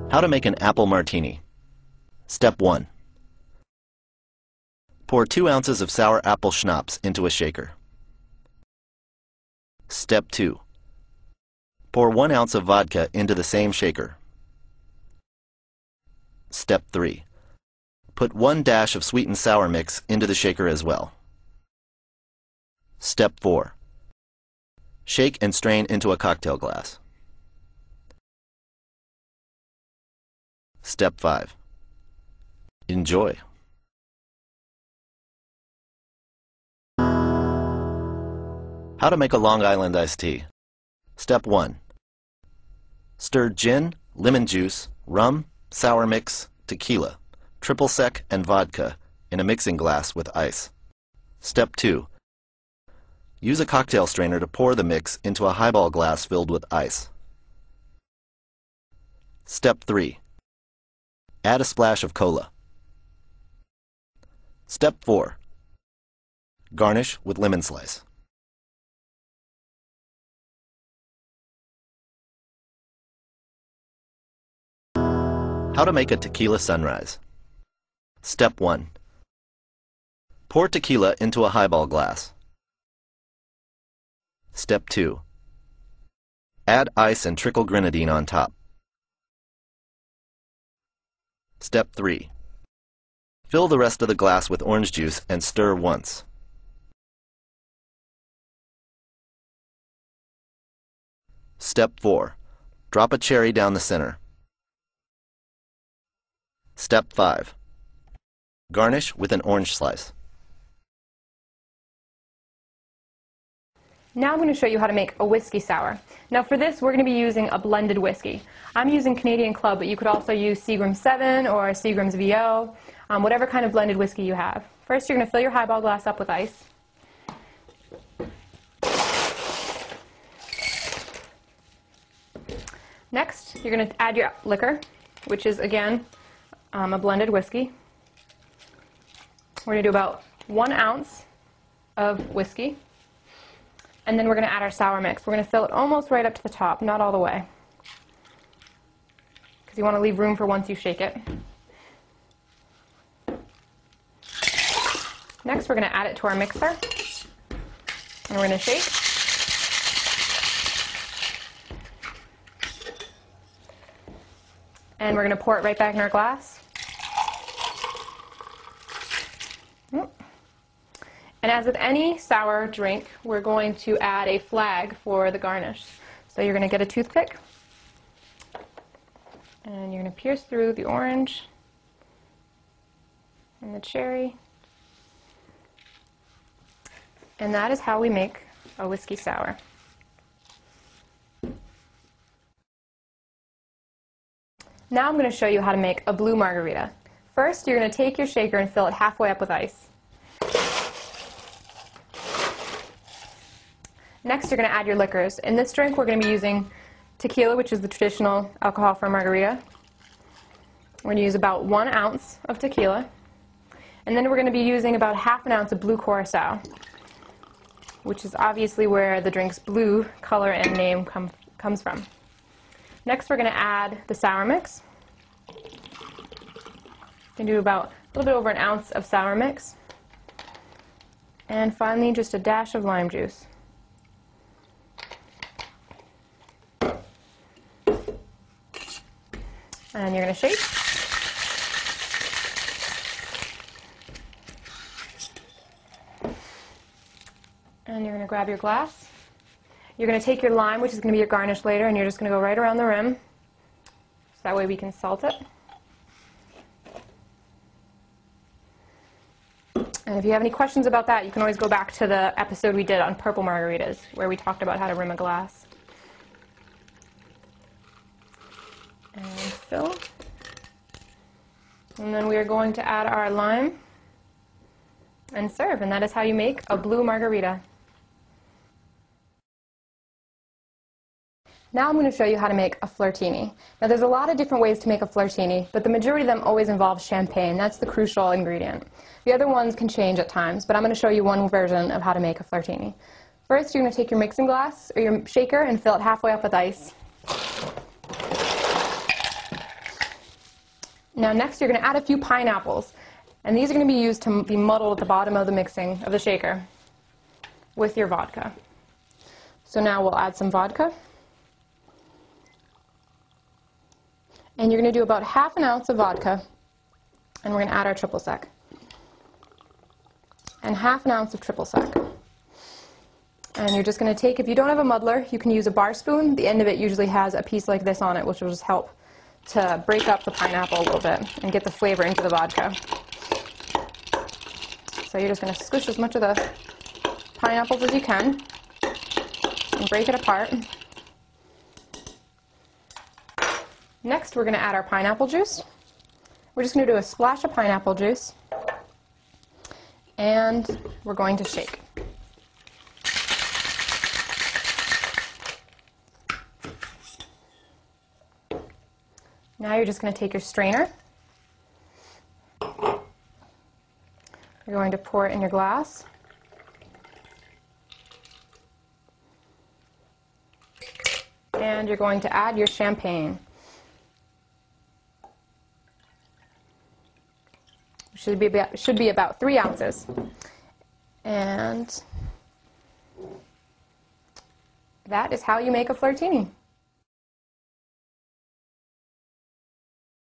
How to make an apple martini. Step 1. Pour 2 ounces of sour apple schnapps into a shaker. Step 2. Pour 1 ounce of vodka into the same shaker. Step 3. Put 1 dash of sweet and sour mix into the shaker as well. Step 4. Shake and strain into a cocktail glass. Step 5. Enjoy. How to make a Long Island iced tea. Step 1. Stir gin, lemon juice, rum, sour mix, tequila, triple sec, and vodka in a mixing glass with ice. Step 2. Use a cocktail strainer to pour the mix into a highball glass filled with ice. Step 3. Add a splash of cola. Step 4. Garnish with lemon slice. How to make a tequila sunrise. Step 1. Pour tequila into a highball glass. Step 2. Add ice and trickle grenadine on top. Step 3. Fill the rest of the glass with orange juice and stir once. Step 4. Drop a cherry down the center. Step 5. Garnish with an orange slice. Now I'm going to show you how to make a whiskey sour. Now for this we're going to be using a blended whiskey. I'm using Canadian Club, but you could also use Seagram's 7 or Seagram's VO, whatever kind of blended whiskey you have. First you're going to fill your highball glass up with ice. Next you're going to add your liquor, which is again a blended whiskey. We're going to do about 1 ounce of whiskey. And then we're going to add our sour mix. We're going to fill it almost right up to the top, not all the way, because you want to leave room for once you shake it. Next, we're going to add it to our mixer, and we're going to shake. And we're going to pour it right back in our glass. And as with any sour drink, we're going to add a flag for the garnish. So you're going to get a toothpick, and you're going to pierce through the orange and the cherry. And that is how we make a whiskey sour. Now I'm going to show you how to make a blue margarita. First, you're going to take your shaker and fill it halfway up with ice. Next, you're going to add your liquors. In this drink, we're going to be using tequila, which is the traditional alcohol for a margarita. We're going to use about 1 ounce of tequila. And then we're going to be using about ½ an ounce of blue curacao, which is obviously where the drink's blue color and name comes from. Next, we're going to add the sour mix. You can do about a little bit over 1 ounce of sour mix. And finally, just a dash of lime juice. And you're going to shake. And you're going to grab your glass. You're going to take your lime, which is going to be your garnish later, and you're just going to go right around the rim. So that way we can salt it. And if you have any questions about that, you can always go back to the episode we did on purple margaritas, where we talked about how to rim a glass. And fill. And then we are going to add our lime and serve, and that is how you make a blue margarita. Now I'm going to show you how to make a flirtini. Now there's a lot of different ways to make a flirtini, but the majority of them always involve champagne. That's the crucial ingredient. The other ones can change at times, but I'm going to show you one version of how to make a flirtini. First, you're going to take your mixing glass or your shaker and fill it halfway up with ice. Now next you're going to add a few pineapples, and these are going to be used to be muddled at the bottom of the mixing of the shaker with your vodka. So now we'll add some vodka, and you're going to do about ½ ounce of vodka, and we're going to add our triple sec, and ½ ounce of triple sec. And you're just going to take, if you don't have a muddler, you can use a bar spoon. The end of it usually has a piece like this on it, which will just help to break up the pineapple a little bit and get the flavor into the vodka. So you're just going to squish as much of the pineapples as you can and break it apart. Next, we're going to add our pineapple juice. We're just going to do a splash of pineapple juice, and we're going to shake. Now you're just going to take your strainer. You're going to pour it in your glass. And you're going to add your champagne. Should be about 3 ounces. And that is how you make a flirtini.